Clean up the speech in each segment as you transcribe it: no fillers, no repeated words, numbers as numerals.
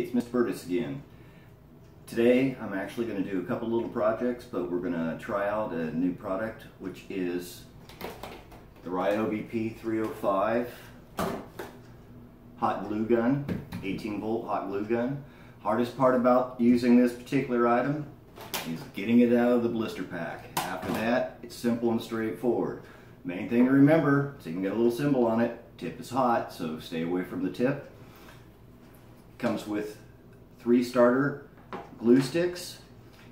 it's Mr. Berdis again. Today I'm actually going to do a couple little projects, but we're going to try out a new product, which is the Ryobi P305 hot glue gun, 18 volt hot glue gun. Hardest part about using this particular item is getting it out of the blister pack. After that, it's simple and straightforward. Main thing to remember, so you can get a little symbol on it, tip is hot, so stay away from the tip. Comes with 3 starter glue sticks.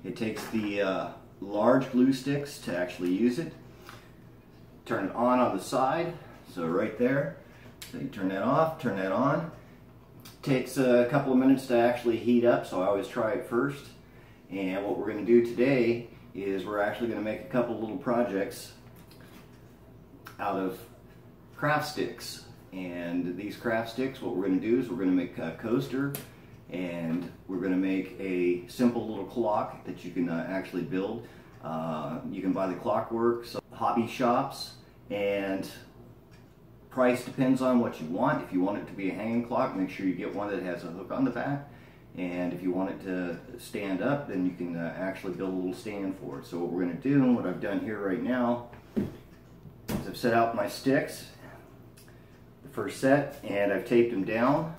It takes the large glue sticks to actually use it. Turn it on the side, so right there. So you turn that off, turn that on. Takes a couple of minutes to actually heat up, so I always try it first. And what we're going to do today is we're actually going to make a couple little projects out of craft sticks. And these craft sticks, what we're going to do is we're going to make a coaster, and we're going to make a simple little clock that you can actually build. You can buy the clockwork, so hobby shops, and price depends on what you want. If you want it to be a hanging clock, make sure you get one that has a hook on the back. And if you want it to stand up, then you can actually build a little stand for it. So what we're going to do, and what I've done here right now, is I've set out my sticks, the first set, and I've taped them down.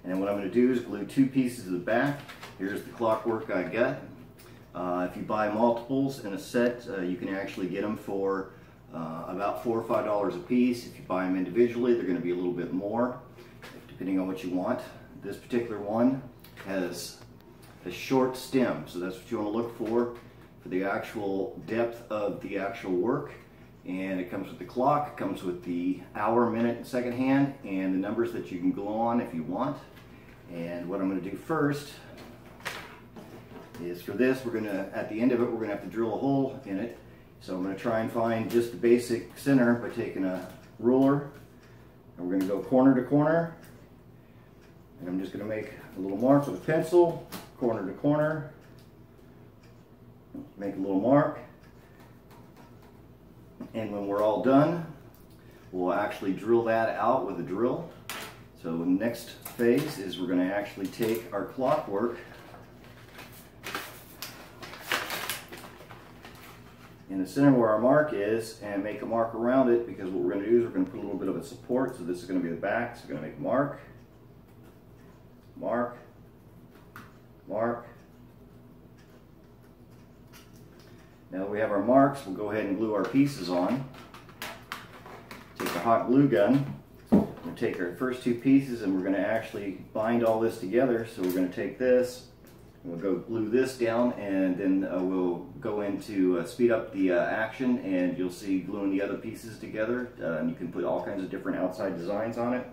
And what I'm going to do is glue 2 pieces of the back. Here's the clockwork I got. If you buy multiples in a set, you can actually get them for about $4 or $5 a piece. If you buy them individually, they're going to be a little bit more, depending on what you want. This particular one has a short stem, so that's what you want to look for the actual depth of the actual work. And it comes with the clock, it comes with the hour, minute, and second hand, and the numbers that you can glue on if you want. And what I'm going to do first is, for this, we're going to, at the end of it, we're going to have to drill a hole in it. So I'm going to try and find just the basic center by taking a ruler, and we're going to go corner to corner. And I'm just going to make a little mark with a pencil, corner to corner. Make a little mark. And when we're all done, we'll actually drill that out with a drill. So the next phase is we're going to actually take our clockwork in the center where our mark is and make a mark around it, because what we're going to do is we're going to put a little bit of a support. So this is going to be the back, so we're going to make a mark, mark, mark. Now that we have our marks, we'll go ahead and glue our pieces on. Take the hot glue gun. We're going to take our first 2 pieces and we're going to actually bind all this together. So we're going to take this, and we'll go glue this down, and then we'll go into speed up the action, and you'll see gluing the other pieces together. And you can put all kinds of different outside designs on it.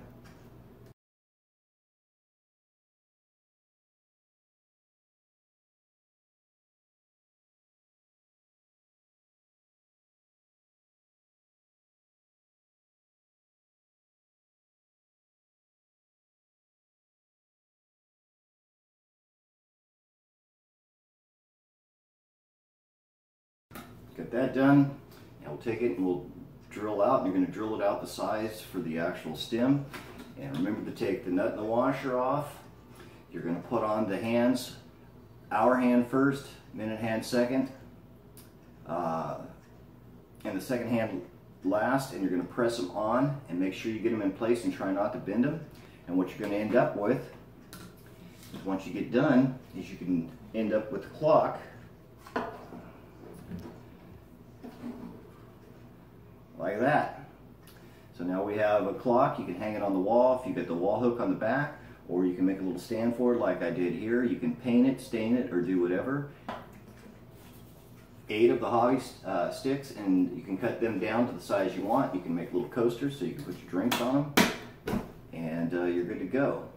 Got that done, and we'll take it and we'll drill out, and you're going to drill it out the size for the actual stem. And remember to take the nut and the washer off. You're going to put on the hands, hour hand first, minute hand second, and the second hand last, and you're going to press them on and make sure you get them in place and try not to bend them. And what you're going to end up with is, once you get done, is you can end up with the clock like that. So now we have a clock. You can hang it on the wall if you get the wall hook on the back, or you can make a little stand for it like I did here. You can paint it, stain it, or do whatever. 8 of the hobby sticks, and you can cut them down to the size you want. You can make little coasters so you can put your drinks on them, and you're good to go.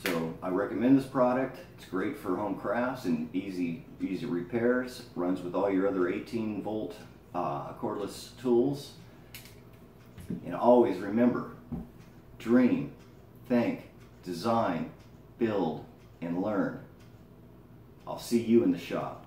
So I recommend this product. It's great for home crafts and easy repairs. Runs with all your other 18 volt cordless tools. And always remember, dream, think, design, build, and learn. I'll see you in the shop.